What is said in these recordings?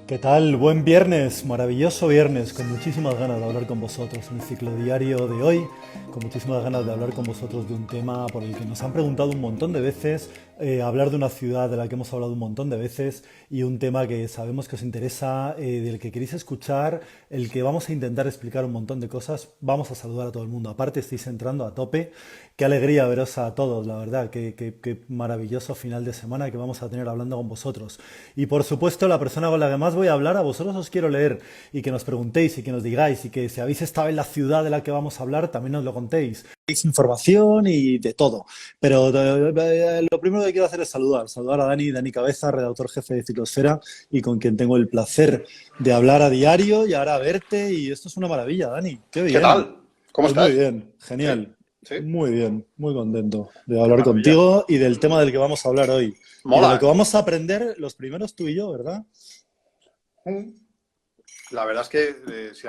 ¿Qué tal? Buen viernes, maravilloso viernes, con muchísimas ganas de hablar con vosotros en el ciclo diario de hoy, con muchísimas ganas de hablar con vosotros de un tema por el que nos han preguntado un montón de veces, hablar de una ciudad de la que hemos hablado un montón de veces y un tema que sabemos que os interesa, del que queréis escuchar, el que vamos a intentar explicar un montón de cosas. Vamos a saludar a todo el mundo, aparte estáis entrando a tope. Qué alegría veros a todos, la verdad, qué maravilloso final de semana que vamos a tener hablando con vosotros. Y por supuesto, la persona con la que más voy a hablar, a vosotros os quiero leer y que nos preguntéis y que nos digáis y que si habéis estado en la ciudad de la que vamos a hablar, también nos lo contéis. Tenéis información y de todo. Pero lo primero que quiero hacer es saludar a Dani Cabeza, redactor jefe de Ciclosfera y con quien tengo el placer de hablar a diario y ahora verte y esto es una maravilla, Dani. Qué ¿Qué bien. tal? ¿Cómo Pues muy estás? bien, ¿Sí? genial. ¿Sí? Muy bien, muy contento de Qué hablar maravilla. contigo y del tema del que vamos a hablar hoy. Y de Mola, lo que ¿eh? vamos a aprender los primeros tú y yo, ¿verdad? Mm. La verdad es que si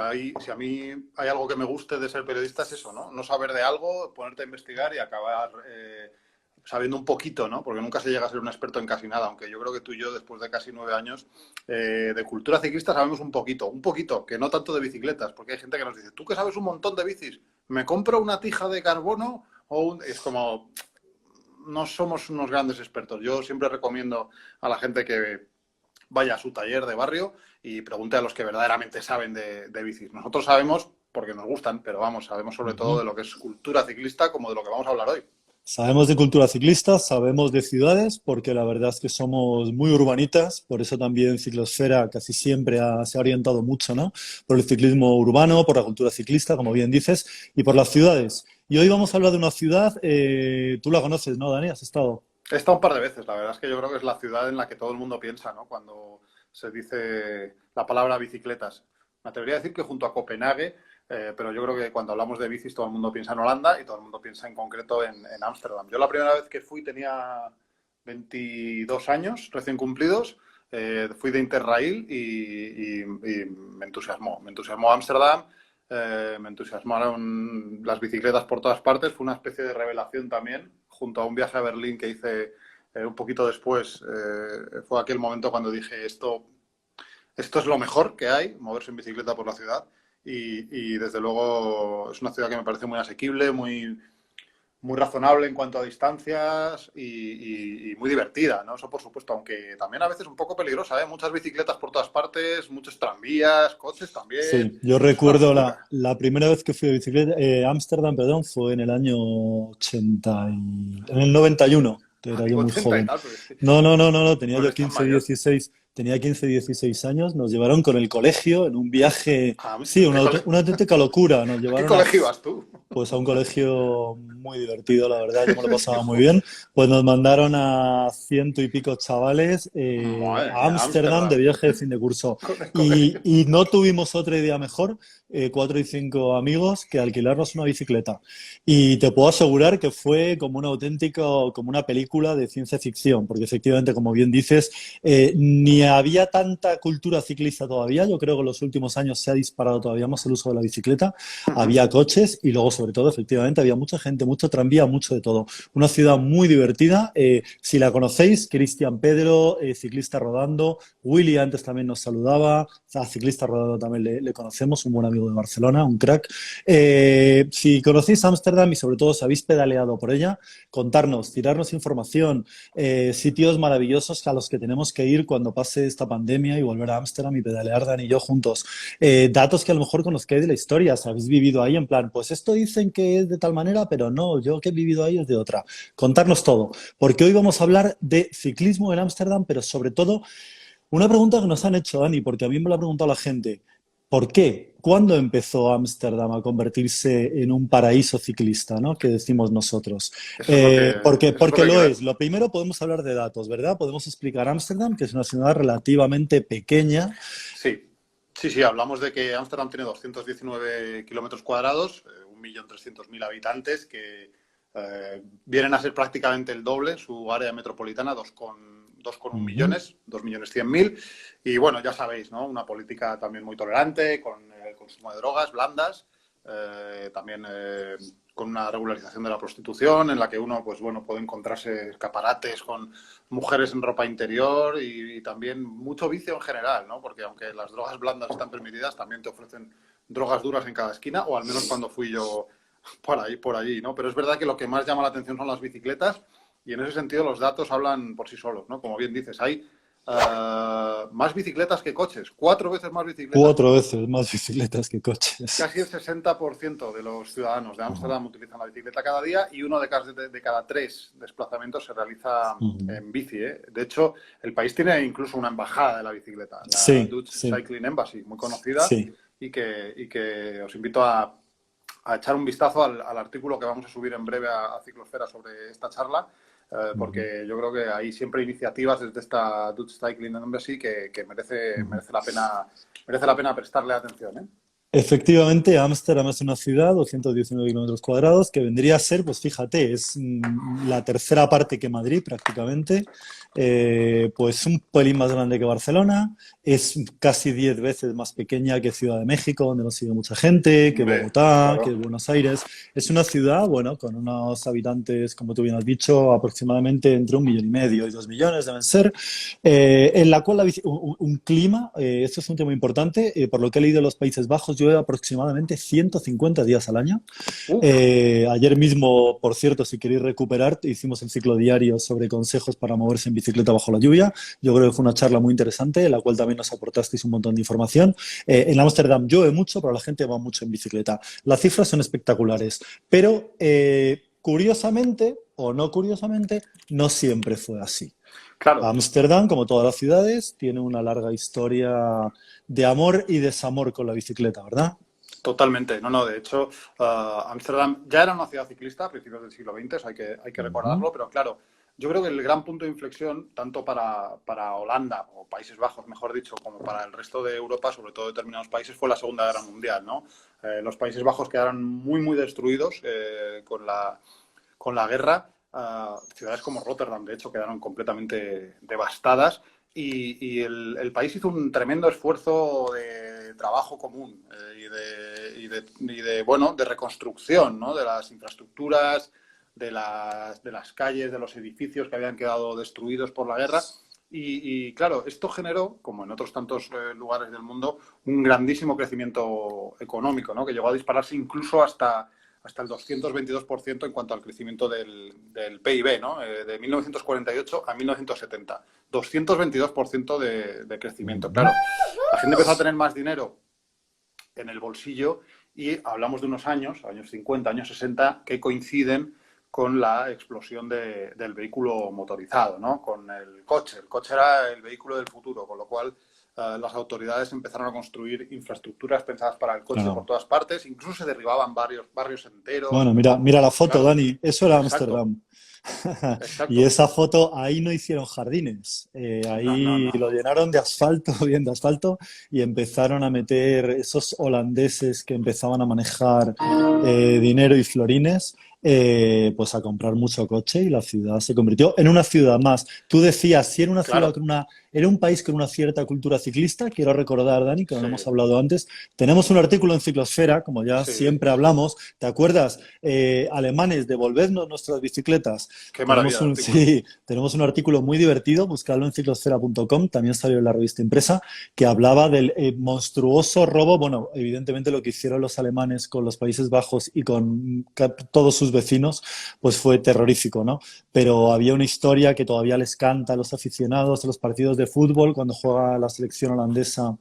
a mí hay algo que me guste de ser periodista es eso, ¿no? No saber de algo, ponerte a investigar y acabar sabiendo un poquito, ¿no? Porque nunca se llega a ser un experto en casi nada, aunque yo creo que tú y yo, después de casi 9 años de cultura ciclista, sabemos un poquito, que no tanto de bicicletas, porque hay gente que nos dice, tú que sabes un montón de bicis, ¿me compro una tija de carbono? Es como, no somos unos grandes expertos. Yo siempre recomiendo a la gente que vaya a su taller de barrio y pregunte a los que verdaderamente saben de bicis. Nosotros sabemos porque nos gustan, pero vamos, sabemos sobre todo Ujú. de lo que es cultura ciclista como de lo que vamos a hablar hoy. Sabemos de cultura ciclista, sabemos de ciudades, porque la verdad es que somos muy urbanitas, por eso también Ciclosfera casi siempre se ha orientado mucho, ¿no? Por el ciclismo urbano, por la cultura ciclista, como bien dices, y por las ciudades. Y hoy vamos a hablar de una ciudad, tú la conoces, ¿no, Dani? ¿Has estado? He estado un par de veces, la verdad es que yo creo que es la ciudad en la que todo el mundo piensa, ¿no? Cuando se dice la palabra bicicletas. Me atrevería a decir que junto a Copenhague, pero yo creo que cuando hablamos de bicis todo el mundo piensa en Holanda y todo el mundo piensa en concreto en Ámsterdam. Yo la primera vez que fui tenía 22 años recién cumplidos, fui de Interrail y me entusiasmó Ámsterdam, me entusiasmaron las bicicletas por todas partes, fue una especie de revelación también, junto a un viaje a Berlín que hice un poquito después, fue aquel momento cuando dije esto es lo mejor que hay, moverse en bicicleta por la ciudad y desde luego es una ciudad que me parece muy asequible, muy razonable en cuanto a distancias y muy divertida, ¿no? Eso por supuesto, aunque también a veces un poco peligrosa, ¿eh? Muchas bicicletas por todas partes, muchos tranvías, coches también. Sí, yo Es una recuerdo locura. la primera vez que fui de bicicleta, Ámsterdam, perdón, fue en el año 80 en el 91, Ah, era yo digo muy 80 y joven. tal, pero es que No, tenía no yo eres tan 15, mayor. 16, tenía 15, 16 años, nos llevaron con el colegio en un viaje, A sí, Ámsterdam. una auténtica locura, nos ¿A qué llevaron colegio ibas tú? pues a un colegio muy divertido, la verdad, yo me lo pasaba muy bien. Pues nos mandaron a ciento y pico chavales Madre a mía, Ámsterdam de Ámsterdam. viaje de fin de curso. Con el Y, colegio. y no tuvimos otra idea mejor, cuatro y cinco amigos, que alquilarnos una bicicleta. Y te puedo asegurar que fue como una auténtica, como una película de ciencia ficción, porque efectivamente, como bien dices, ni había tanta cultura ciclista todavía. Yo creo que en los últimos años se ha disparado todavía más el uso de la bicicleta. Había coches y luego, sobre todo, efectivamente, había mucha gente, mucho tranvía, mucho de todo. Una ciudad muy divertida. Si la conocéis, Cristian Pedro, ciclista rodando. Willy antes también nos saludaba. A ciclista rodando también le conocemos, un buen amigo de Barcelona, un crack. Si conocéis Ámsterdam y sobre todo si habéis pedaleado por ella, contarnos, tirarnos información, sitios maravillosos a los que tenemos que ir cuando pase esta pandemia y volver a Ámsterdam y pedalear Dan y yo juntos. Datos que a lo mejor conozcáis de la historia, si habéis vivido ahí en plan, pues esto dicen que es de tal manera, pero no, yo que he vivido ahí es de otra. Contarnos todo, porque hoy vamos a hablar de ciclismo en Ámsterdam, pero sobre todo una pregunta que nos han hecho, Dani, porque a mí me lo ha preguntado la gente. ¿Por qué? ¿Cuándo empezó Ámsterdam a convertirse en un paraíso ciclista, ¿no? Que decimos nosotros. Eso es lo que, eso es lo Porque que hay que lo ver. es. Lo primero podemos hablar de datos, ¿verdad? Podemos explicar Ámsterdam, que es una ciudad relativamente pequeña. Sí, sí, hablamos de que Ámsterdam tiene 219 kilómetros cuadrados, 1.300.000 habitantes, que vienen a ser prácticamente el doble su área metropolitana, 2,1 Ujú. millones, 2.100.000. Y bueno, ya sabéis, ¿no? Una política también muy tolerante con el consumo de drogas blandas, también con una regularización de la prostitución, en la que uno, pues bueno, puede encontrarse escaparates con mujeres en ropa interior y también mucho vicio en general, ¿no? Porque aunque las drogas blandas están permitidas, también te ofrecen drogas duras en cada esquina, o al menos cuando fui yo por allí, ¿no? Pero es verdad que lo que más llama la atención son las bicicletas y en ese sentido los datos hablan por sí solos, ¿no? Como bien dices, hay más bicicletas que coches, 4 veces más bicicletas. 4 veces más bicicletas que coches. Casi el 60% de los ciudadanos de Ámsterdam utilizan la bicicleta cada día y uno de cada 3 desplazamientos se realiza en bici, ¿eh? De hecho, el país tiene incluso una embajada de la bicicleta, la Sí, Dutch sí, Cycling Embassy, muy conocida, sí. y que os invito a echar un vistazo al artículo que vamos a subir en breve a Ciclosfera sobre esta charla, porque yo creo que hay siempre iniciativas desde esta Dutch Cycling Embassy que merece la pena prestarle atención, ¿eh? Efectivamente, Ámsterdam es una ciudad, 219 kilómetros cuadrados, que vendría a ser, pues fíjate, es la tercera parte que Madrid prácticamente, pues un pelín más grande que Barcelona, es casi 10 veces más pequeña que Ciudad de México, donde nos sigue mucha gente, que Hombre, Bogotá, que claro. Buenos Aires. Es una ciudad, bueno, con unos habitantes, como tú bien has dicho, aproximadamente entre 1,5 millones y 2 millones deben ser, en la cual un clima, esto es un tema importante, por lo que he leído en los Países Bajos, llueve aproximadamente 150 días al año. Uf, Ayer mismo, por cierto, si queréis recuperar, hicimos el ciclo diario sobre consejos para moverse en bicicleta bajo la lluvia. Yo creo que fue una charla muy interesante, en la cual también nos aportasteis un montón de información. En Ámsterdam llueve mucho, pero la gente va mucho en bicicleta. Las cifras son espectaculares, pero curiosamente, o no curiosamente, no siempre fue así. claro, Ámsterdam, como todas las ciudades, tiene una larga historia de amor y desamor con la bicicleta, ¿verdad? totalmente. No, no, de hecho, Ámsterdam ya era una ciudad ciclista a principios del siglo XX, eso hay que Ujú. recordarlo, pero claro, yo creo que el gran punto de inflexión, tanto para Holanda, o Países Bajos, mejor dicho, como para el resto de Europa, sobre todo determinados países, fue la Segunda Guerra Mundial, ¿no? Los Países Bajos quedaron muy, muy destruidos con la guerra. Ciudades como Rotterdam, de hecho, quedaron completamente devastadas y el país hizo un tremendo esfuerzo de trabajo común bueno, de reconstrucción, ¿no? De las infraestructuras, de las calles, de los edificios que habían quedado destruidos por la guerra. Claro, esto generó, como en otros tantos lugares del mundo, un grandísimo crecimiento económico, ¿no? Que llegó a dispararse incluso hasta el 222% en cuanto al crecimiento del PIB, ¿no? De 1948 a 1970. 222% de crecimiento. Ujú. Claro, la gente empezó a tener más dinero en el bolsillo y hablamos de unos años 50, años 60, que coinciden con la explosión del vehículo motorizado, ¿no? Con el coche. El coche era el vehículo del futuro, con lo cual las autoridades empezaron a construir infraestructuras pensadas para el coche por Claro. todas partes, incluso se derribaban barrios enteros. Bueno, mira la foto, Claro, Dani. Eso era exacto, Ámsterdam. Y exacto. esa foto, ahí no hicieron jardines. No, no, Ahí no. lo llenaron de asfalto, bien de asfalto, y empezaron a meter esos holandeses que empezaban a manejar dinero y florines, pues a comprar mucho coche y la ciudad se convirtió en una ciudad más. Tú decías, si era una ciudad Claro, con era un país con una cierta cultura ciclista, quiero recordar, Dani, que no lo hemos sí, hablado antes, tenemos un artículo en Ciclosfera, como ya sí. siempre hablamos, ¿te acuerdas? Alemanes, devolvednos nuestras bicicletas. Qué maravilla Tenemos de un, artículo. sí, tenemos un artículo muy divertido, buscadlo en ciclosfera.com, también salió en la revista impresa, que hablaba del monstruoso robo, bueno, evidentemente lo que hicieron los alemanes con los Países Bajos y con todos sus vecinos, pues fue terrorífico, ¿no? Pero había una historia que todavía les canta a los aficionados de los partidos de fútbol cuando juega la selección holandesa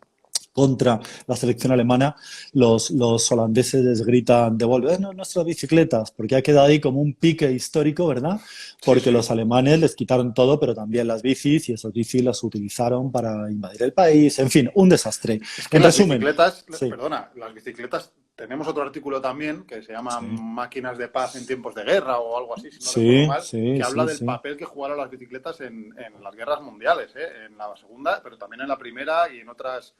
contra la selección alemana, los holandeses les gritan, devolvernos nuestras bicicletas, porque ha quedado ahí como un pique histórico, ¿verdad? Sí, Porque sí. los alemanes les quitaron todo, pero también las bicis, y esas bicis las utilizaron para invadir el país, en fin, un desastre. Es que En las resumen, bicicletas, sí, perdona, las bicicletas, tenemos otro artículo también que se llama sí, Máquinas de paz en tiempos de guerra o algo así, si no recuerdo sí, mal, sí, que habla sí, del sí. papel que jugaron las bicicletas en las guerras mundiales, en la segunda, pero también en la primera y en otras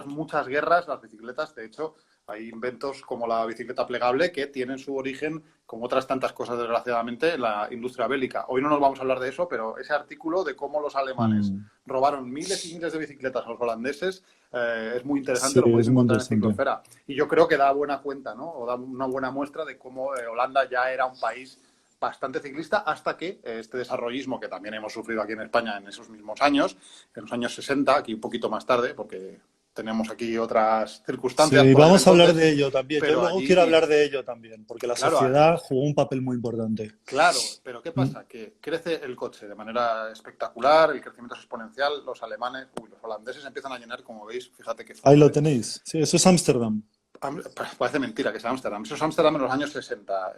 muchas guerras, las bicicletas, de hecho, Hay inventos como la bicicleta plegable que tienen su origen, como otras tantas cosas desgraciadamente, en la industria bélica. Hoy no nos vamos a hablar de eso, pero ese artículo de cómo los alemanes Mm. robaron miles y miles de bicicletas a los holandeses es muy interesante, Sí, lo podéis es muy encontrar en interesante. Ciclosfera. Y yo creo que da buena cuenta, ¿no? O da una buena muestra de cómo Holanda ya era un país bastante ciclista hasta que este desarrollismo que también hemos sufrido aquí en España en esos mismos años, en los años 60, aquí un poquito más tarde, porque tenemos aquí otras circunstancias Sí, por aquel vamos a hablar entonces, de ello también. Yo pero luego quiero allí, hablar de ello también, porque la claro, sociedad jugó un papel muy importante. claro, pero ¿qué Mm. pasa? Que crece el coche de manera espectacular, el crecimiento es exponencial, los alemanes, los holandeses empiezan a llenar, como veis, fíjate qué Ahí foto, lo ¿eh? tenéis. Sí, eso es Ámsterdam. Parece mentira que es Ámsterdam. Eso es Ámsterdam en los años 60.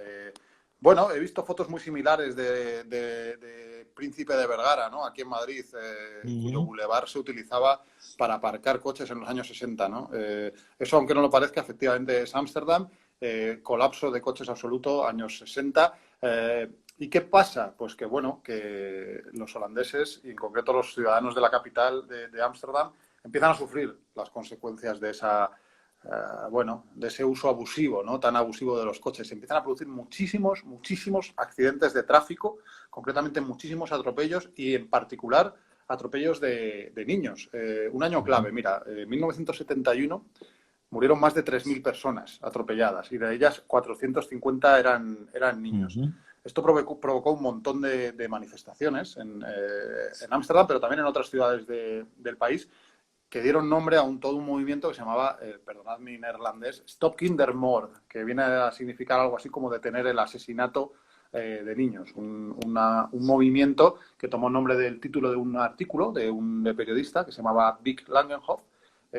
Bueno, he visto fotos muy similares de Príncipe de Vergara, ¿no? Aquí en Madrid, cuyo Ujú. bulevar se utilizaba para aparcar coches en los años 60, ¿no? Eso, aunque no lo parezca, efectivamente es Ámsterdam. Colapso de coches absoluto, años 60. ¿Y qué pasa? Pues que, bueno, que los holandeses, y en concreto los ciudadanos de la capital de Ámsterdam, empiezan a sufrir las consecuencias de esa bueno, de ese uso abusivo, ¿no? Tan abusivo de los coches. Se empiezan a producir muchísimos accidentes de tráfico, concretamente muchísimos atropellos y en particular atropellos de niños. Un año clave, mira, en 1971 murieron más de 3.000 personas atropelladas y de ellas 450 eran niños. Ujú. Esto provocó un montón de manifestaciones en Ámsterdam, pero también en otras ciudades del país, que dieron nombre a todo un movimiento que se llamaba, perdonad mi neerlandés, Stop Kindermoord, que viene a significar algo así como detener el asesinato de niños. Un movimiento que tomó nombre del título de un artículo de un periodista que se llamaba Vic Langenhoff,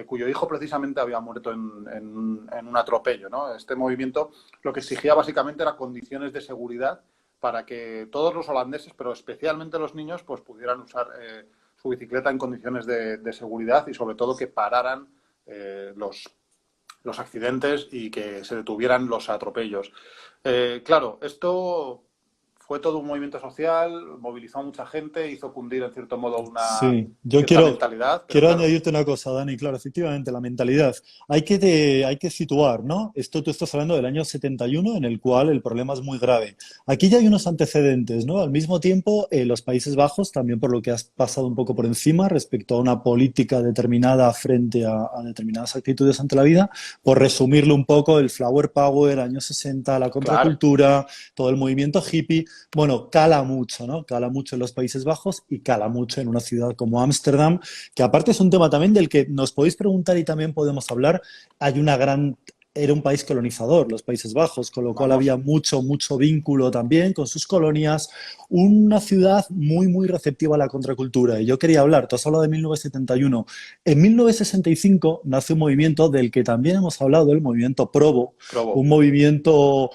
cuyo hijo precisamente había muerto en un atropello, ¿no? Este movimiento lo que exigía básicamente era condiciones de seguridad para que todos los holandeses, pero especialmente los niños, pues pudieran usar su bicicleta en condiciones de seguridad y sobre todo que pararan los accidentes y que se detuvieran los atropellos. Claro, esto fue todo un movimiento social, movilizó a mucha gente, hizo cundir en cierto modo una Sí, yo cierta quiero, mentalidad, pero quiero claro, añadirte una cosa, Dani. Claro, efectivamente, la mentalidad. Hay que situar, ¿no? Esto tú estás hablando del año 71, en el cual el problema es muy grave. Aquí ya hay unos antecedentes, ¿no? Al mismo tiempo, los Países Bajos, también por lo que has pasado un poco por encima respecto a una política determinada frente a determinadas actitudes ante la vida, por resumirlo un poco, el Flower Power, años 60, la claro, contracultura, todo el movimiento hippie. Bueno, cala mucho, ¿no? Cala mucho en los Países Bajos y cala mucho en una ciudad como Ámsterdam, que aparte es un tema también del que nos podéis preguntar y también podemos hablar. Hay una gran... Era un país colonizador, los Países Bajos, con lo cual vamos, había mucho vínculo también con sus colonias. Una ciudad muy receptiva a la contracultura. Y yo quería hablar, tú has hablado de 1971. En 1965 nace un movimiento del que también hemos hablado, el movimiento Provo, un probó. movimiento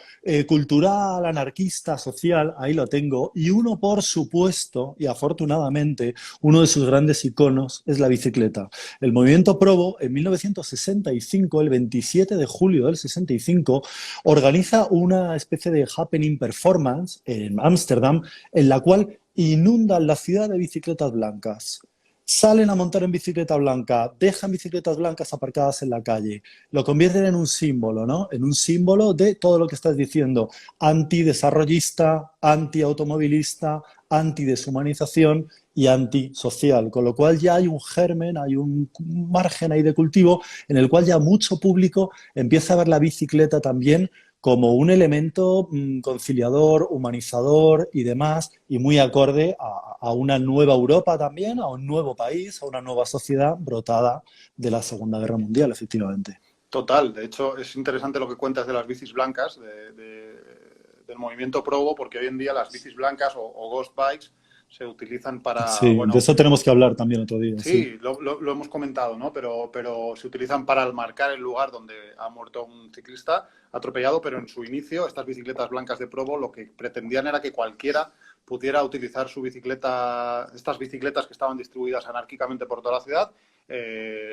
cultural, anarquista, social, ahí lo tengo. Y uno, por supuesto, y afortunadamente, uno de sus grandes iconos es la bicicleta. El movimiento Provo, en 1965, el 27 de julio del 65, organiza una especie de happening performance en Ámsterdam, en la cual inundan la ciudad de bicicletas blancas. Salen a montar en bicicleta blanca, dejan bicicletas blancas aparcadas en la calle, lo convierten en un símbolo, ¿no? En un símbolo de todo lo que estás diciendo, antidesarrollista, antiautomovilista, antideshumanización y antisocial, con lo cual ya hay un germen, hay un margen ahí de cultivo en el cual ya mucho público empieza a ver la bicicleta también como un elemento conciliador, humanizador y demás, y muy acorde a una nueva Europa también, a un nuevo país, a una nueva sociedad brotada de la Segunda Guerra Mundial, efectivamente. Total, de hecho es interesante lo que cuentas de las bicis blancas, del movimiento Provo, porque hoy en día las bicis blancas o ghost bikes se utilizan para, Sí, de bueno, eso tenemos que hablar también otro día, sí. sí, lo hemos comentado, ¿no? Pero se utilizan para marcar el lugar donde ha muerto un ciclista atropellado, pero en su inicio estas bicicletas blancas de Provo lo que pretendían era que cualquiera pudiera utilizar su bicicleta, estas bicicletas que estaban distribuidas anárquicamente por toda la ciudad,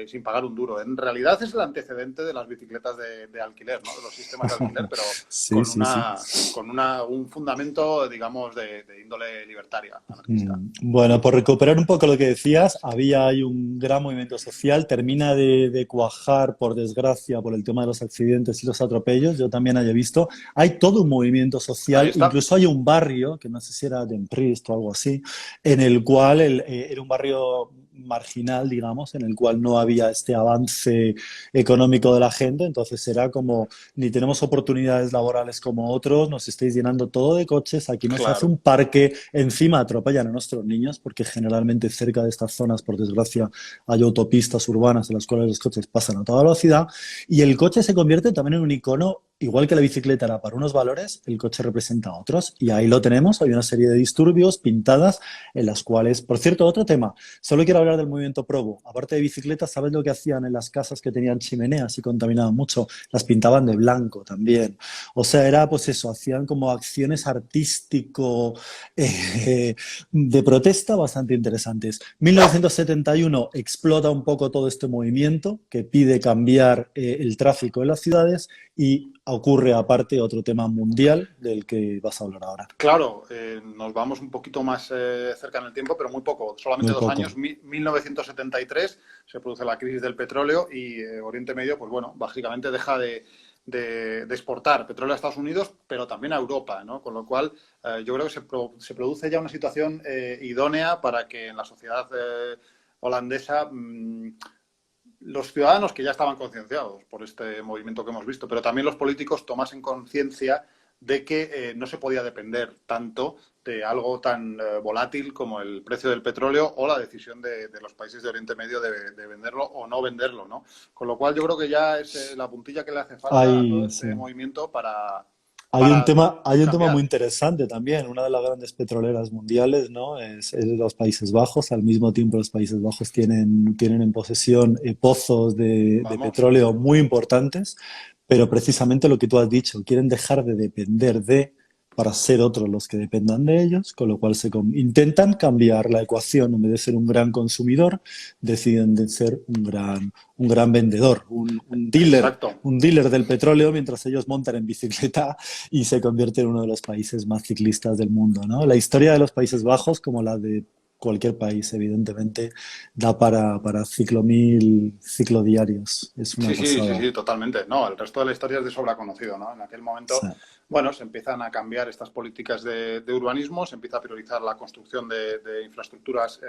sin pagar un duro. En realidad es el antecedente de las bicicletas de alquiler, ¿no? De los sistemas de alquiler, pero Sí, con sí, sí. un fundamento, digamos, de índole libertaria, anarquista. Bueno, por recuperar un poco lo que decías, había ahí un gran movimiento social, termina de cuajar, por desgracia, por el tema de los accidentes y los atropellos, yo también haya visto, hay todo un movimiento Ahí social, está. incluso hay un barrio, que no sé si era Demprist o algo así, en el cual era un barrio marginal, digamos, en el cual no había este avance económico de la gente, entonces era como ni tenemos oportunidades laborales como otros, nos estáis llenando todo de coches, aquí no se hace Claro. un parque, encima atropellan a nuestros niños, porque generalmente cerca de estas zonas, por desgracia, hay autopistas urbanas en las cuales los coches pasan a toda velocidad, y el coche se convierte también en un icono. Igual que la bicicleta era para unos valores, el coche representa otros. Y ahí lo tenemos, hay una serie de disturbios pintadas en las cuales, por cierto, otro tema, solo quiero hablar del movimiento Probo. Aparte de bicicletas, ¿sabes lo que hacían en las casas que tenían chimeneas y contaminaban mucho? Las pintaban de blanco también. O sea, era pues eso, hacían como acciones artístico de protesta bastante interesantes. 1971 explota un poco todo este movimiento que pide cambiar el tráfico en las ciudades y ocurre aparte otro tema mundial del que vas a hablar ahora. Claro, nos vamos un poquito más cerca en el tiempo, pero muy poco, solamente Muy 2 años. poco. 1973 se produce la crisis del petróleo y Oriente Medio, pues bueno, básicamente deja de exportar petróleo a Estados Unidos, pero también a Europa, ¿no? Con lo cual, yo creo que se produce ya una situación idónea para que en la sociedad holandesa los ciudadanos que ya estaban concienciados por este movimiento que hemos visto, pero también los políticos tomasen conciencia de que no se podía depender tanto de algo tan volátil como el precio del petróleo o la decisión de los países de Oriente Medio de venderlo o no venderlo, ¿no? Con lo cual yo creo que ya es la puntilla que le hace falta a todo Hay, este sí. movimiento para, Hay para hay un tema muy cambiar. interesante también. Una de las grandes petroleras mundiales, ¿no? Es los Países Bajos. Al mismo tiempo, los Países Bajos tienen en posesión pozos de Vamos. petróleo muy importantes, pero precisamente lo que tú has dicho, quieren dejar de depender de para ser otros los que dependan de ellos, con lo cual intentan cambiar la ecuación. En vez de ser un gran consumidor, deciden de ser un gran vendedor, Exacto. un dealer del petróleo, mientras ellos montan en bicicleta y se convierte en uno de los países más ciclistas del mundo, ¿no? La historia de los Países Bajos, como la de cualquier país, evidentemente, da para ciclomil, ciclodiarios. Es una Sí, sí, sí, pasada. sí, totalmente. No, el resto de la historia es de sobra conocido, ¿no? En aquel Sí. momento, bueno, se empiezan a cambiar estas políticas de urbanismo, se empieza a priorizar la construcción de infraestructuras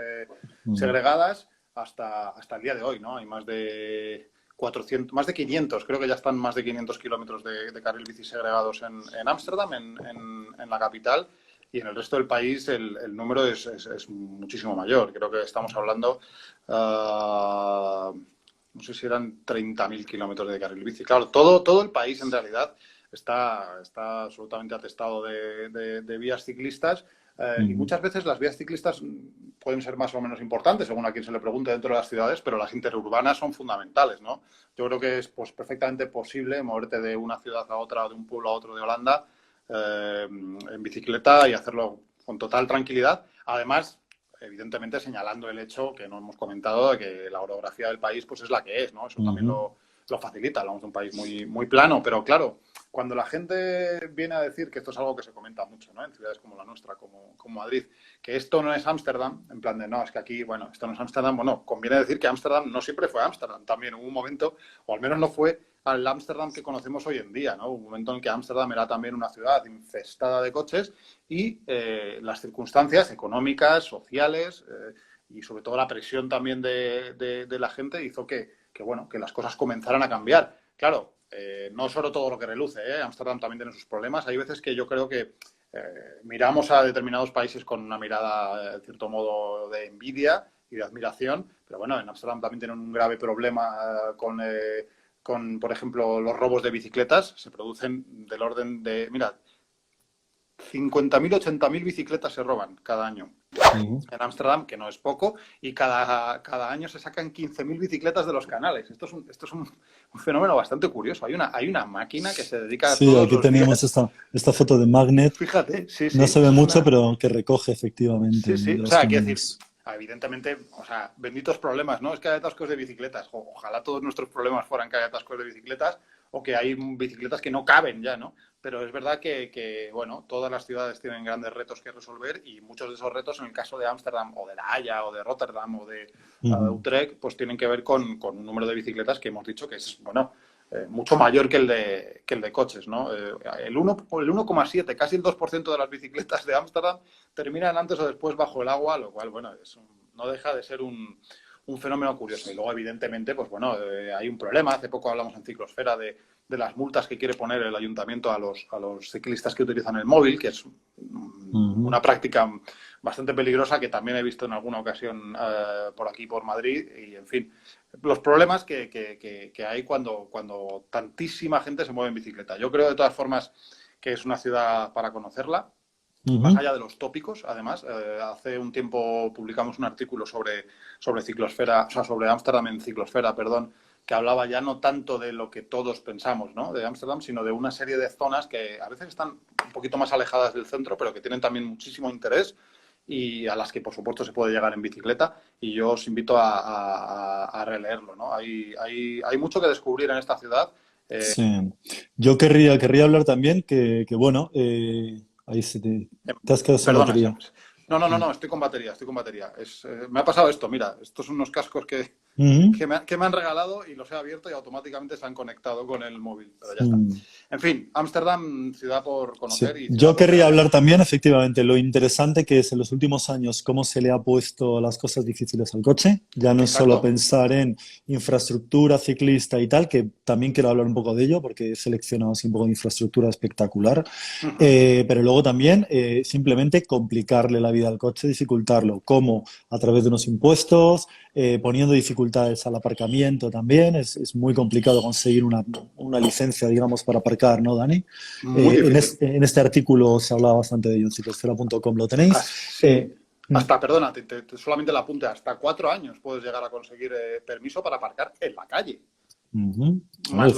Mm. segregadas hasta el día de hoy, ¿no? Hay más de 400, más de 500, creo que ya están más de 500 kilómetros de carril bici segregados en Ámsterdam, en la capital, y en el resto del país el número es muchísimo mayor. Creo que estamos hablando... no sé si eran 30.000 kilómetros de carril bici. Claro, todo el país en realidad está absolutamente atestado de vías ciclistas y Mm. muchas veces las vías ciclistas pueden ser más o menos importantes, según a quien se le pregunte dentro de las ciudades, pero las interurbanas son fundamentales, ¿no? Yo creo que es pues, perfectamente posible moverte de una ciudad a otra, de un pueblo a otro de Holanda en bicicleta y hacerlo con total tranquilidad. Además, evidentemente señalando el hecho que no hemos comentado de que la orografía del país pues es la que es, ¿no? Eso también Ujú. lo facilita. Hablamos de un país muy, muy plano, pero claro, cuando la gente viene a decir que esto es algo que se comenta mucho, ¿no? En ciudades como la nuestra, como Madrid, que esto no es Ámsterdam, en plan de, no, es que aquí, bueno, esto no es Ámsterdam, bueno, conviene decir que Ámsterdam no siempre fue Ámsterdam, también hubo un momento, o al menos no fue al Ámsterdam que conocemos hoy en día, ¿no? Hubo un momento en que Ámsterdam era también una ciudad infestada de coches y las circunstancias económicas, sociales y sobre todo la presión también de la gente hizo bueno, que las cosas comenzaran a cambiar. Claro, no solo todo lo que reluce, ¿eh? Ámsterdam también tiene sus problemas. Hay veces que yo creo que miramos a determinados países con una mirada, de cierto modo, de envidia y de admiración, pero bueno, en Ámsterdam también tienen un grave problema por ejemplo, los robos de bicicletas. Se producen del orden de, mira, 50.000, 80.000 bicicletas se roban cada año Ujú. en Ámsterdam, que no es poco, y cada año se sacan 15.000 bicicletas de los canales. Esto es un fenómeno bastante curioso. Hay una máquina que se dedica Sí, todos aquí los teníamos días. esta foto de Magnet. Fíjate, sí, No sí, se ve eso es mucho, una... pero que recoge efectivamente Sí, sí, de o los sea, quiero decir, camiones. evidentemente, o sea, benditos problemas, ¿no? Es que hay atascos de bicicletas. Ojalá todos nuestros problemas fueran que hay atascos de bicicletas o que hay bicicletas que no caben ya, ¿no? Pero es verdad bueno, todas las ciudades tienen grandes retos que resolver y muchos de esos retos, en el caso de Ámsterdam o de La Haya o de Rotterdam o de Utrecht, pues tienen que ver con un número de bicicletas que hemos dicho que es, bueno, mucho mayor que el de coches, ¿no? El 1,7, casi el 2% de las bicicletas de Ámsterdam terminan antes o después bajo el agua, lo cual, bueno, no deja de ser un fenómeno curioso. Y luego, evidentemente, pues bueno, hay un problema. Hace poco hablamos en Ciclosfera de las multas que quiere poner el ayuntamiento a los ciclistas que utilizan el móvil, que es una práctica bastante peligrosa que también he visto en alguna ocasión por aquí, por Madrid. Y, en fin, los problemas que hay cuando tantísima gente se mueve en bicicleta. Yo creo, de todas formas, que es una ciudad para conocerla. Más allá de los tópicos, además, hace un tiempo publicamos un artículo sobre Ciclosfera, o sea, sobre Ámsterdam en Ciclosfera, perdón, que hablaba ya no tanto de lo que todos pensamos, ¿no?, de Ámsterdam, sino de una serie de zonas que a veces están un poquito más alejadas del centro, pero que tienen también muchísimo interés y a las que, por supuesto, se puede llegar en bicicleta. Y yo os invito a releerlo, ¿no? Hay mucho que descubrir en esta ciudad. Sí. Yo querría hablar también que bueno, ahí te has quedado sin Perdona, batería. no, estoy con batería. Me ha pasado esto, mira, estos son unos cascos que me han regalado y los he abierto y automáticamente se han conectado con el móvil, pero ya está. En fin, Ámsterdam, ciudad por conocer. Sí. Y Yo querría hablar también, efectivamente, lo interesante que es en los últimos años cómo se le ha puesto las cosas difíciles al coche. Ya no es solo pensar en infraestructura ciclista y tal, que también quiero hablar un poco de ello porque he seleccionado así un poco de infraestructura espectacular. Pero luego también simplemente complicarle la vida al coche, dificultarlo. ¿Cómo? A través de unos impuestos, poniendo dificultades al aparcamiento también. Es muy complicado conseguir una licencia, digamos, para aparcar, ¿no, Dani? En este artículo se hablaba bastante de ello en ciclosfera.com, ¿lo tenéis? Sí. Perdona, solamente el apunte, hasta 4 años puedes llegar a conseguir permiso para aparcar en la calle. Más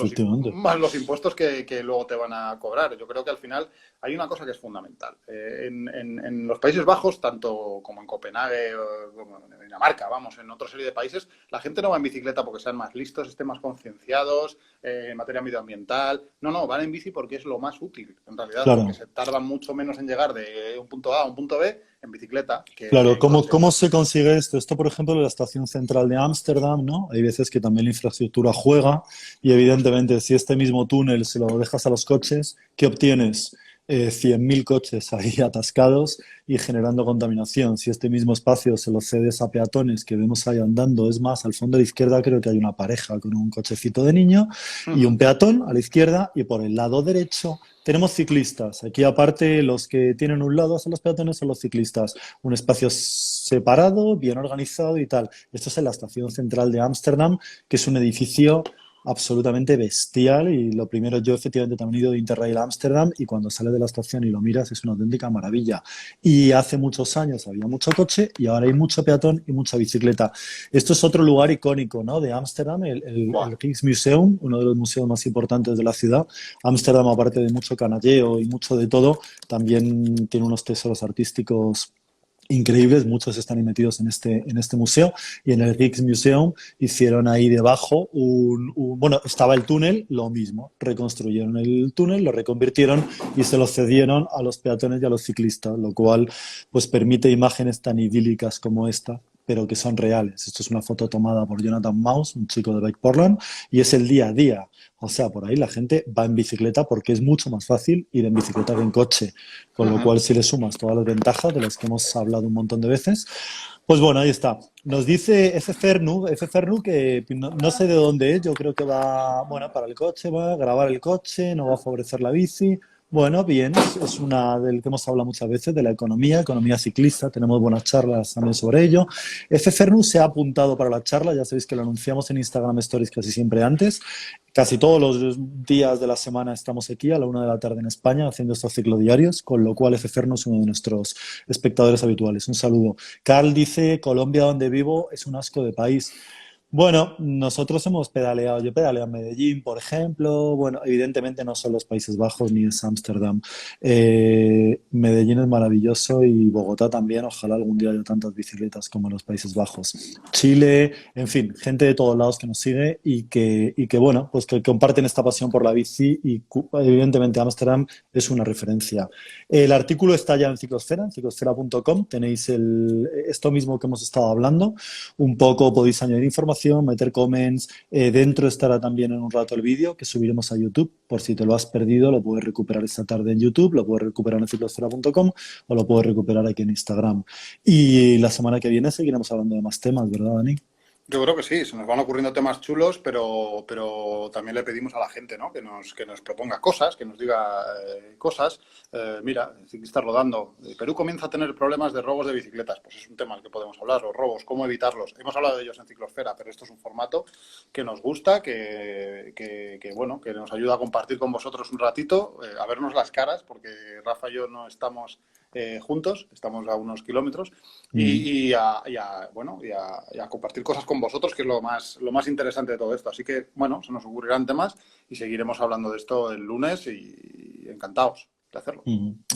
los impuestos que luego te van a cobrar. Yo creo que al final hay una cosa que es fundamental. En los Países Bajos, tanto como en Copenhague, como en Dinamarca, vamos, en otra serie de países, la gente no va en bicicleta porque sean más listos, estén más concienciados en materia medioambiental. No, van en bici porque es lo más útil, en realidad, porque se tardan mucho menos en llegar de un punto A a un punto B en bicicleta. Claro, ¿cómo se consigue esto? Esto, por ejemplo, en la estación central de Ámsterdam, ¿no? Hay veces que también la infraestructura juega y, evidentemente, si este mismo túnel se lo dejas a los coches, ¿qué obtienes? 100.000 coches ahí atascados y generando contaminación. Si este mismo espacio se lo cedes a peatones que vemos ahí andando, es más, al fondo a la izquierda creo que hay una pareja con un cochecito de niño y un peatón a la izquierda, y por el lado derecho tenemos ciclistas. Aquí, aparte, los que tienen un lado son los peatones, son los ciclistas. Un espacio separado, bien organizado y tal. Esto es en la estación central de Ámsterdam, que es un edificio absolutamente bestial, y lo primero, yo efectivamente también he ido de Interrail a Ámsterdam y cuando sales de la estación y lo miras es una auténtica maravilla. Y hace muchos años había mucho coche y ahora hay mucho peatón y mucha bicicleta. Esto es otro lugar icónico, ¿no?, de Ámsterdam, el Rijksmuseum, uno de los museos más importantes de la ciudad. Ámsterdam, aparte de mucho canalleo y mucho de todo, también tiene unos tesoros artísticos increíbles. Muchos están metidos en este museo, y en el Rijksmuseum hicieron ahí debajo bueno, estaba el túnel, lo mismo, reconstruyeron el túnel, lo reconvirtieron y se lo cedieron a los peatones y a los ciclistas, lo cual pues permite imágenes tan idílicas como esta, pero que son reales. Esto es una foto tomada por Jonathan Maus, un chico de Bike Portland, y es el día a día. O sea, por ahí la gente va en bicicleta porque es mucho más fácil ir en bicicleta que en coche. Con lo cual, si le sumas todas las ventajas de las que hemos hablado un montón de veces, pues bueno, ahí está. Nos dice F. Fernu, que no sé de dónde es, yo creo que va, bueno, para el coche, va a grabar el coche, no va a favorecer la bici. Bueno, bien, es una del que hemos hablado muchas veces, de la economía ciclista. Tenemos buenas charlas también sobre ello. F. Fernu se ha apuntado para la charla, ya sabéis que lo anunciamos en Instagram Stories casi siempre antes. Casi todos los días de la semana estamos aquí a la 1 de la tarde en España haciendo estos ciclodiarios, con lo cual F. Fernu es uno de nuestros espectadores habituales. Un saludo. Carl dice: Colombia, donde vivo, es un asco de país. Bueno, nosotros hemos pedaleado, yo pedaleo en Medellín, por ejemplo, bueno, evidentemente no son los Países Bajos ni es Ámsterdam. Medellín es maravilloso y Bogotá también, ojalá algún día haya tantas bicicletas como en los Países Bajos. Chile, en fin, gente de todos lados que nos sigue y que bueno, pues que comparten esta pasión por la bici y evidentemente Ámsterdam es una referencia. El artículo está ya en Ciclosfera, en ciclosfera.com, tenéis esto mismo que hemos estado hablando. Un poco podéis añadir información, meter comments. Dentro estará también en un rato el vídeo que subiremos a YouTube. Por si te lo has perdido, lo puedes recuperar esta tarde en YouTube, lo puedes recuperar en ciclosfera.com o lo puedes recuperar aquí en Instagram. Y la semana que viene seguiremos hablando de más temas, ¿verdad, Dani? Yo creo que sí, se nos van ocurriendo temas chulos, pero también le pedimos a la gente, ¿no? Que nos proponga cosas, que nos diga cosas. Mira, ciclista rodando. Perú comienza a tener problemas de robos de bicicletas. Pues es un tema al que podemos hablar, los robos, cómo evitarlos. Hemos hablado de ellos en Ciclosfera, pero esto es un formato que nos gusta, bueno, que nos ayuda a compartir con vosotros un ratito, a vernos las caras, porque Rafa y yo no estamos juntos, estamos a unos kilómetros, Mm. y a compartir cosas con vosotros, que es lo más interesante de todo esto. Así que, bueno, se nos ocurrirán temas y seguiremos hablando de esto el lunes y encantados de hacerlo.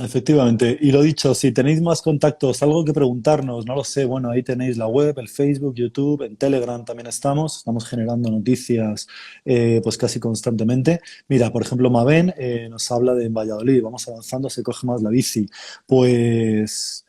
Efectivamente. Y lo dicho, si tenéis más contactos, algo que preguntarnos, no lo sé, bueno, ahí tenéis la web, el Facebook, YouTube, en Telegram también estamos generando noticias pues casi constantemente. Mira, por ejemplo, Maven nos habla de en Valladolid, vamos avanzando, se coge más la bici. Pues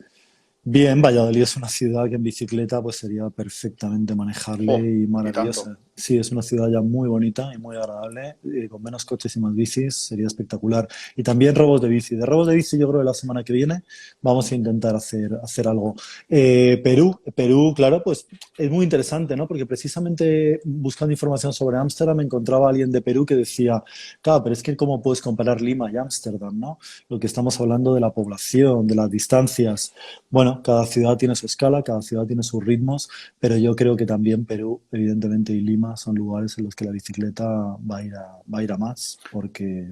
bien, Valladolid es una ciudad que en bicicleta pues sería perfectamente manejable ¡Jo! y Y tanto. maravillosa. Sí, es una ciudad ya muy bonita y muy agradable, con menos coches y más bicis, sería espectacular. Y también robos de bici. De robos de bici yo creo que la semana que viene vamos a intentar hacer algo. Perú, claro, pues es muy interesante, ¿no? Porque precisamente buscando información sobre Ámsterdam encontraba a alguien de Perú que decía, claro, pero es que cómo puedes comparar Lima y Ámsterdam, ¿no? Lo que estamos hablando de la población, de las distancias. Bueno, cada ciudad tiene su escala, cada ciudad tiene sus ritmos, pero yo creo que también Perú, evidentemente, y Lima son lugares en los que la bicicleta va a ir a más, porque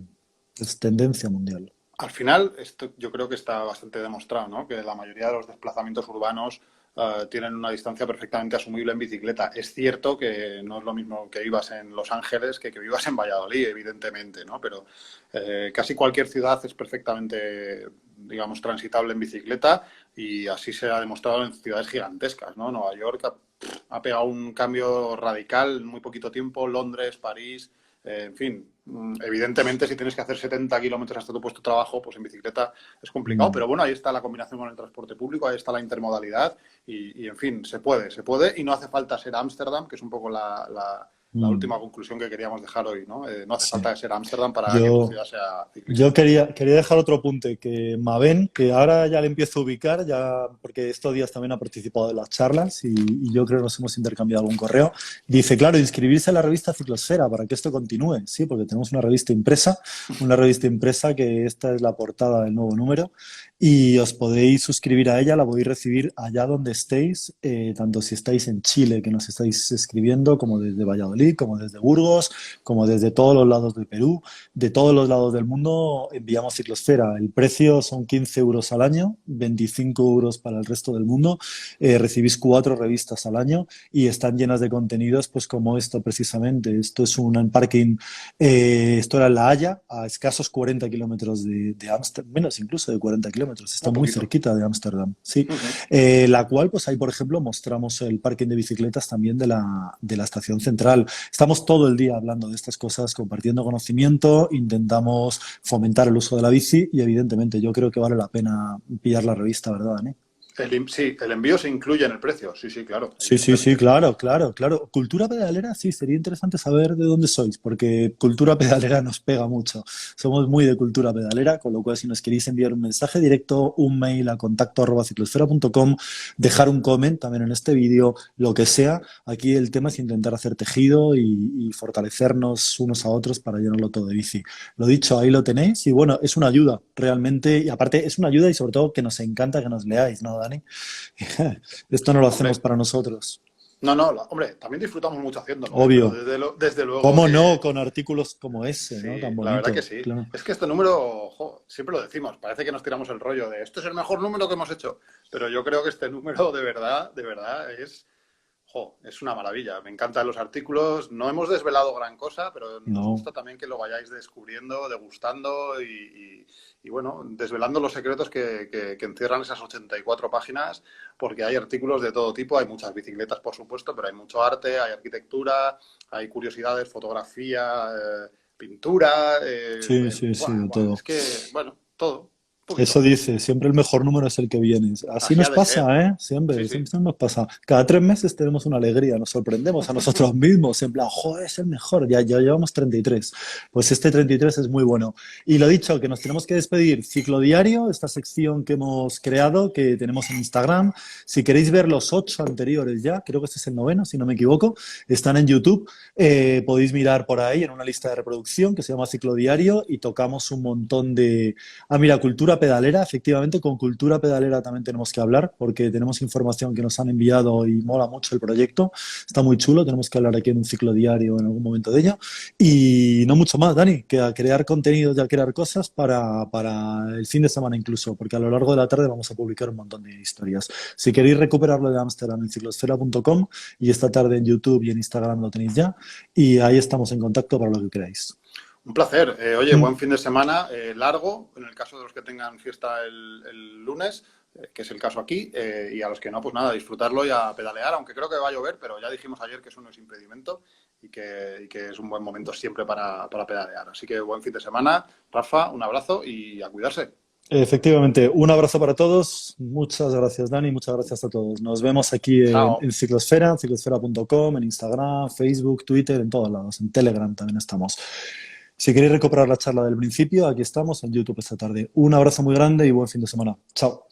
es tendencia mundial. Al final, esto yo creo que está bastante demostrado, ¿no? Que la mayoría de los desplazamientos urbanos tienen una distancia perfectamente asumible en bicicleta. Es cierto que no es lo mismo que vivas en Los Ángeles que vivas en Valladolid, evidentemente, ¿no? Pero casi cualquier ciudad es perfectamente, digamos, transitable en bicicleta, y así se ha demostrado en ciudades gigantescas, ¿no? Nueva York ha pegado un cambio radical en muy poquito tiempo, Londres, París, en fin. Evidentemente, si tienes que hacer 70 kilómetros hasta tu puesto de trabajo, pues en bicicleta es complicado, Mm. pero bueno, ahí está la combinación con el transporte público, ahí está la intermodalidad y en fin, se puede y no hace falta ser Ámsterdam, que es un poco la Mm. última conclusión que queríamos dejar hoy, ¿no? No hace Sí. falta ser Ámsterdam para que tu Yo, ciudad sea Yo ciclista. quería dejar otro apunte, que Maven, que ahora ya le empiezo a ubicar, ya, porque estos días también ha participado en las charlas y yo creo que nos hemos intercambiado algún correo, dice, claro, inscribirse en la revista Ciclosfera para que esto continúe, sí, porque tenemos una revista impresa que esta es la portada del nuevo número y os podéis suscribir a ella, la podéis recibir allá donde estéis, tanto si estáis en Chile, que nos estáis escribiendo, como desde Valladolid, como desde Burgos, como desde todos los lados de Perú, de todos los lados del mundo enviamos Ciclosfera. El precio son 15 euros al año, 25 euros para el resto del mundo. Recibís 4 revistas al año y están llenas de contenidos, pues como esto precisamente. Esto es un parking, esto era en La Haya, a escasos 40 kilómetros de Ámsterdam, menos incluso de 40 kilómetros, está Un muy poquito. cerquita de Ámsterdam, sí. Ujú. La cual, pues ahí, por ejemplo, mostramos el parking de bicicletas también de la estación central. Estamos todo el día hablando de estas cosas, compartiendo conocimiento, intentamos fomentar el uso de la bici y evidentemente yo creo que vale la pena pillar la revista, ¿verdad, Dani? Sí, el envío se incluye en el precio. Sí, sí, claro, Sí, sí, sí, evidentemente. claro, claro, claro. Cultura pedalera, sí, sería interesante saber de dónde sois, porque cultura pedalera nos pega mucho. Somos muy de cultura pedalera, con lo cual si nos queréis enviar un mensaje directo, un mail a contacto@ciclosfera.com, dejar un comment también en este vídeo, lo que sea. Aquí el tema es intentar hacer tejido y fortalecernos unos a otros para llenarlo todo de bici. Lo dicho, ahí lo tenéis y bueno, es una ayuda realmente, y aparte es una ayuda y sobre todo que nos encanta que nos leáis, ¿no, Dani? Esto no lo hacemos Hombre, para nosotros, no, no, hombre, también disfrutamos mucho haciéndolo, ¿eh? Pero obvio. desde luego ¿Cómo no que con artículos como ese, ¿no? sí, Tan la verdad que bonito, sí. claro. Es que este número, siempre lo decimos, parece que nos tiramos el rollo de esto es el mejor número que hemos hecho, pero yo creo que este número de verdad Jo, es una maravilla, me encantan los artículos. No hemos desvelado gran cosa, pero nos No. gusta también que lo vayáis descubriendo, degustando y bueno, desvelando los secretos que encierran esas 84 páginas, porque hay artículos de todo tipo, hay muchas bicicletas, por supuesto, pero hay mucho arte, hay arquitectura, hay curiosidades, fotografía, pintura, Sí, sí, sí, buah, de buah, todo. es que, bueno, todo, un Eso poquito. dice, siempre el mejor número es el que viene. Así Así ha nos de ser. pasa, ¿eh? Sí, Siempre, sí. siempre nos pasa. Cada 3 meses tenemos una alegría, nos sorprendemos a nosotros mismos, en plan, joder, es el mejor, ya llevamos 33. Pues este 33 es muy bueno. Y lo dicho, que nos tenemos que despedir. Ciclo Diario, esta sección que hemos creado, que tenemos en Instagram. Si queréis ver los 8 anteriores ya, creo que este es el noveno, si no me equivoco, están en YouTube. Podéis mirar por ahí en una lista de reproducción que se llama Ciclo Diario y tocamos un montón de... Ah, mira, cultura pedalera, efectivamente, con cultura pedalera también tenemos que hablar porque tenemos información que nos han enviado y mola mucho el proyecto. Está muy chulo, tenemos que hablar aquí en un ciclo diario en algún momento de ello. Y no mucho más, Dani, que a crear contenidos y a crear cosas para el fin de semana incluso, porque a lo largo de la tarde vamos a publicar un montón de historias. Si queréis recuperarlo de Ámsterdam en ciclosfera.com y esta tarde en YouTube y en Instagram lo tenéis ya. Y ahí estamos en contacto para lo que queráis. Un placer. Oye, Mm. buen fin de semana largo, en el caso de los que tengan fiesta el lunes, que es el caso aquí, y a los que no, pues nada, disfrutarlo y a pedalear, aunque creo que va a llover, pero ya dijimos ayer que eso no es impedimento y que es un buen momento siempre para pedalear. Así que buen fin de semana, Rafa, un abrazo y a cuidarse. Efectivamente, un abrazo para todos. Muchas gracias, Dani. Muchas gracias a todos. Nos vemos aquí Chao. en Ciclosfera, en ciclosfera.com, en Instagram, Facebook, Twitter, en todos lados. En Telegram también estamos. Si queréis recuperar la charla del principio, aquí estamos en YouTube esta tarde. Un abrazo muy grande y buen fin de semana. Chao.